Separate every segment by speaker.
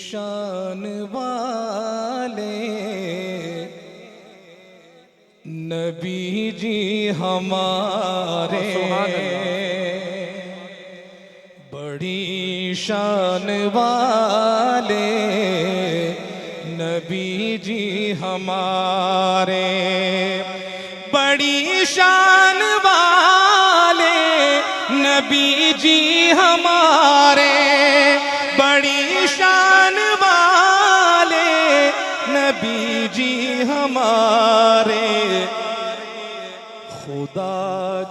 Speaker 1: शान वाले नबी जी हमारे, बड़ी शान वाले नबी जी हमारे, बड़ी शान वाले नबी जी हमारे, बड़ी शान वाले नबी जी हमारे, खुदा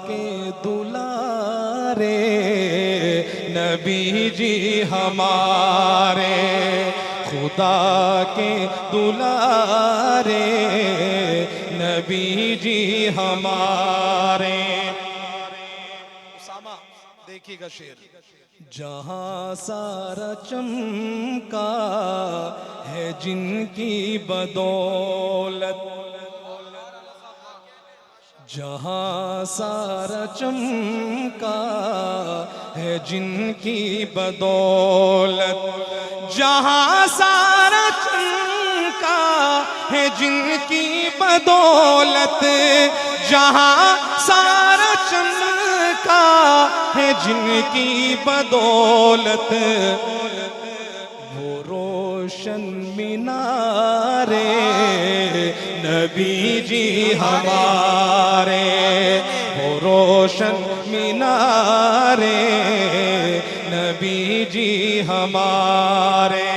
Speaker 1: के दुलारे नबी जी हमारे, खुदा के दुलारे नबी जी हमारे। उसामा देखिएगा शेर, जहां सारा चमका है जिनकी बदौलत, जहां सारा चमका है जिनकी बदौलत, जहां सारा चमका है जिनकी बदौलत, जहां सारा चमका है जिनकी बदौलत, वो रोशन मीनारे नबी जी हमारे, वो रोशन मीनारे नबी जी हमारे।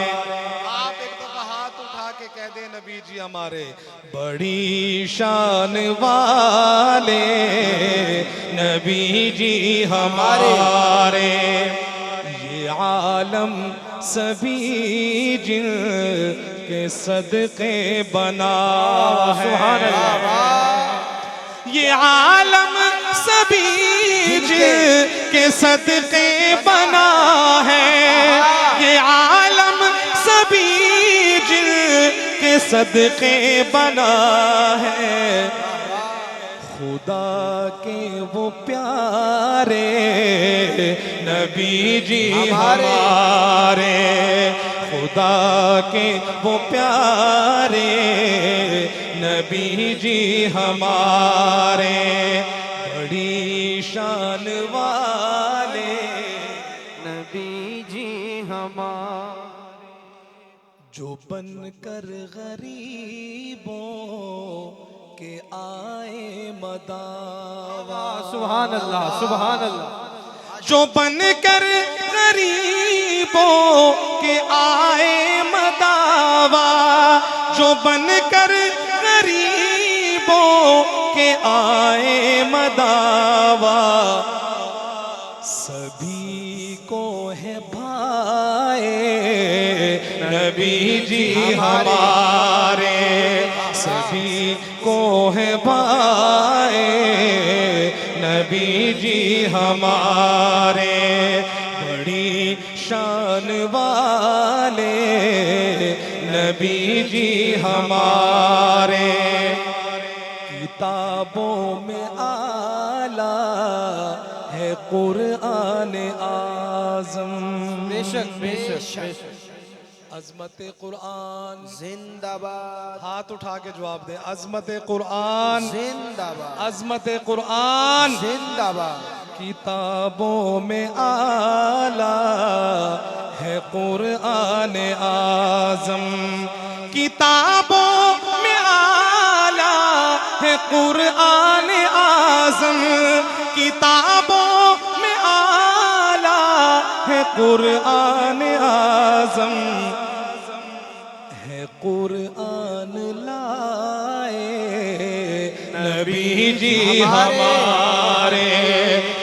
Speaker 1: आप एक दफा हाथ उठा के कह दे नबी जी हमारे, बड़ी शान वाले नबी जी हमारे, ये आलम सभी जिन के सदके बना है, ये आलम सभी जिन के सदके बना है, ये आलम सभी जिन के सदके बना है, खुदा के वो प्यारे नबी जी हमारे, खुदा के वो प्यारे नबी जी हमारे, बड़ी शान वाले
Speaker 2: नबी जी हमारे,
Speaker 1: जो बनकर गरीबों के आए मदावा।
Speaker 2: सुभान अल्लाह, सुभान अल्लाह।
Speaker 1: जो बनकर गरीबों के आए मदावा, जो बनकर गरीबों के आए मदावा, सभी को है भाए नबी जी हमारे, सभी को है भाए नबी जी हमारे, बड़ी शान वाले नबी जी हमारे, किताबों में आला है कुरान आज़म।
Speaker 2: बेशक बेशक बेशक।
Speaker 1: अज़मत कुरान
Speaker 2: जिंदाबाद।
Speaker 1: हाथ उठा के जवाब दे, अज़मत कुरान
Speaker 2: जिंदाबाद,
Speaker 1: अज़मत कुरान
Speaker 2: जिंदाबाद।
Speaker 1: किताबों में आला है कुरान आज़म, किताबों में आला है कुरान आज़म, किताबों में आला है कुरान आज़म, है कुरान लाए नबी जी हमारे,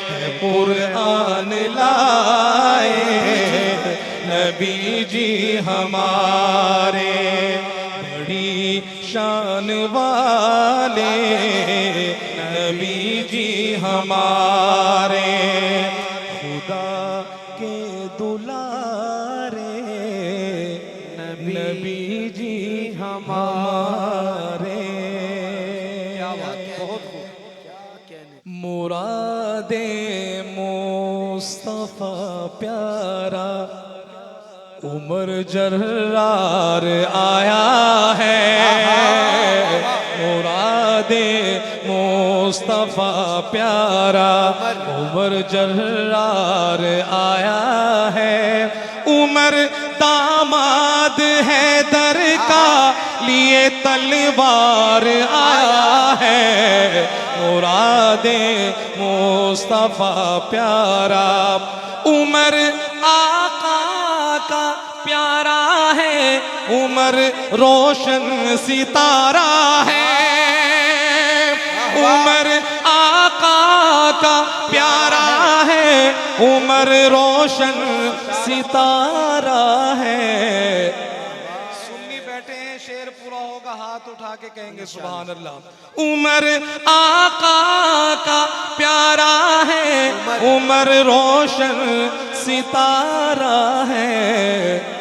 Speaker 1: है कुरान लाए नबी जी हमारे, बड़ी शान वाले नबी जी हमारे, खुदा के दुलारे नबी जी हमारे।
Speaker 2: क्या बात, बहुत खूब, क्या कहने।
Speaker 1: मुरादे मुस्तफा प्यारा उमर जर्रार आया है, मुरादे मुस्तफा प्यारा। उमर जर्रार आया है, उमर दामाद है दर का लिए तलवार आया है, मुरादे मुस्तफा प्यारा। उमर आका का प्यारा है, उमर रोशन सितारा है, उमर आका का प्यारा है, उमर रोशन सितारा है।
Speaker 2: सुन्नी बैठे हैं, शेर पूरा होगा हाथ उठा के कहेंगे
Speaker 1: सुभान अल्लाह। उमर आका का प्यारा है, उमर रोशन सितारा है।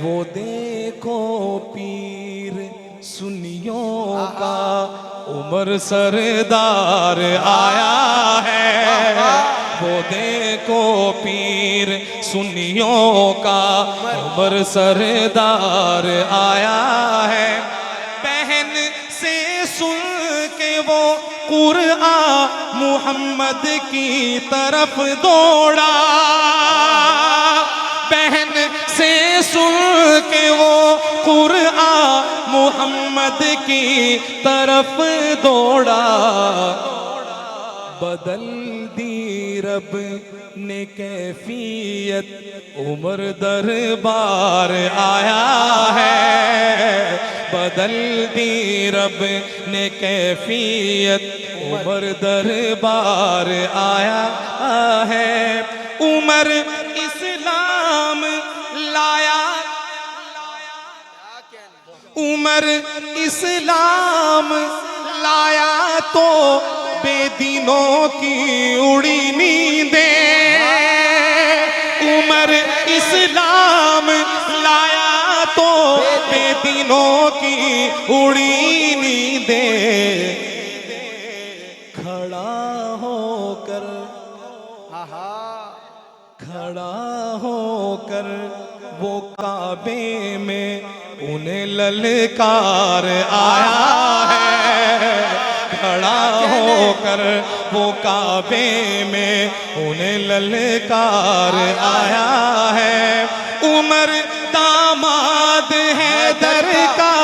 Speaker 1: वो देखो पीर सुन्नियों का उमर सरदार आया है, वो देखो पीर सुन्नियों का उमर सरदार आया है। बहन से सुन के वो कुरआन मुहम्मद की तरफ दौड़ा, बहन से सुन के वो कुरआन मुहम्मद की तरफ दौड़ा। बदल दी रब ने कैफियत, उमर दरबार आया है, बदल दी रब ने कैफियत, उमर दरबार आया है। उमर इस्लाम लाया, उमर इस्लाम लाया तो बेदीनों की उड़ी नींदें, उमर इस्लाम लाया तो बेदीनों की उड़ी नींदें। खड़ा होकर, खड़ा होकर वो काबे में उन्हें ललकार आया है, खड़ा होकर वो काबे में उन्हें ललकार आया है। उमर दामाद है दर का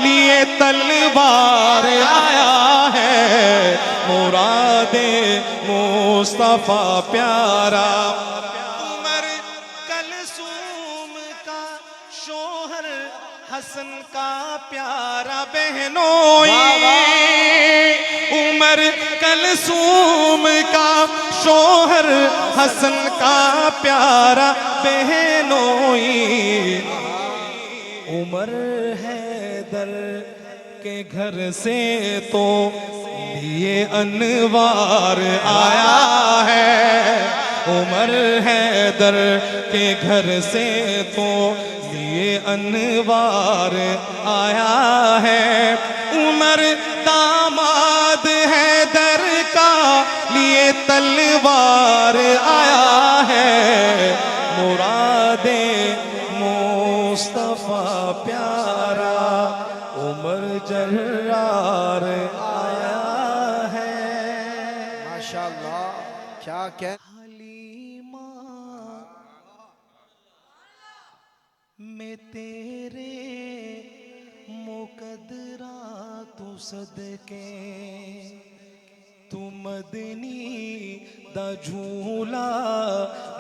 Speaker 1: लिए तलवार आया है, मुरादे मुस्तफा प्यारा। उमर कलसूम का शोहर हसन का प्यारा बहनोई, उमर कलसूम का शोहर हसन का प्यारा बहनोई। उमर हैदर के घर से तो लिए अनवार आया है, उमर हैदर के घर से तो लिए अनवार आया है। उमर दामाद हैदर का लिए तलवार आया है, मुरादे मुस्तफा प्यारा। उमर जर्रार आया है।
Speaker 2: माशाअल्लाह, क्या कह
Speaker 1: हलीमा मैं तेरे मुकदरा तू सदके, तू मदनी दा झूला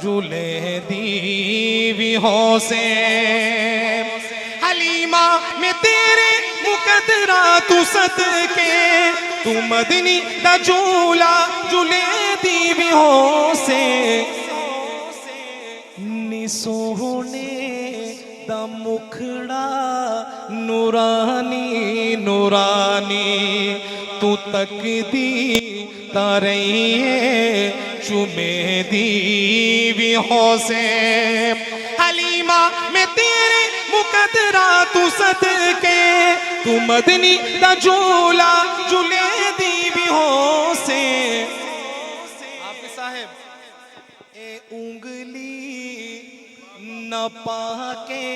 Speaker 1: झूले दीवी हो से। हलीमा मैं तेरे मुकदरा तू सदके, तू मदनी दा झूला झूले दीवी हो से। नी सोहने दा मुखड़ा नूरानी नूरानी, तू तकदी तारैये चुमे दीवी हो से। हलीमा मैं तेरे मुकदरा तू सदके, तू मदनी दा झूला झूले दीवी हो से। हाफिज साहब ए उंगली न पाके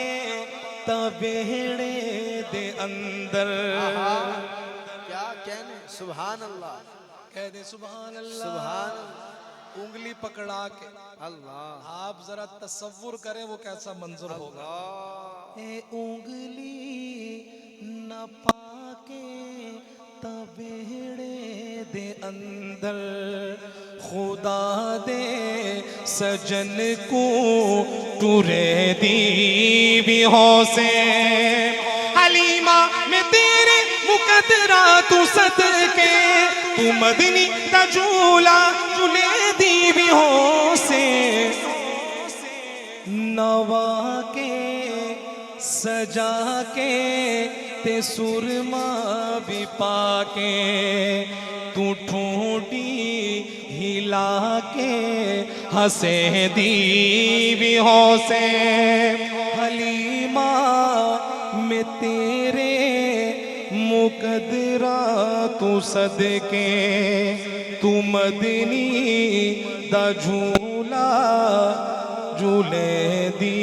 Speaker 1: तबेड़े दे अंदर।
Speaker 3: क्या कहने, सुभान अल्लाह,
Speaker 2: कह दे सुभान अल्लाह।
Speaker 3: सुभान अल्लाह,
Speaker 2: उंगली पकड़ा के
Speaker 3: अल्लाह
Speaker 2: आप जरा तसव्वुर करें वो कैसा मंजर होगा।
Speaker 1: ए उंगली न पाके तबेड़े दे अंदर, खुदा दे सजन को टूरे दी हो से। हलीमा में तेरे मुकदरा तू सदके, तू मदनी दा झूला झूले दी हो से। नवा के सजा के ते सुरमा भी पाके, तू ठूठी हिला के हंसे दी हो से। हलीमा में तेरे मुकदरा तू सदके, तू मदनी दा झूला झूले दी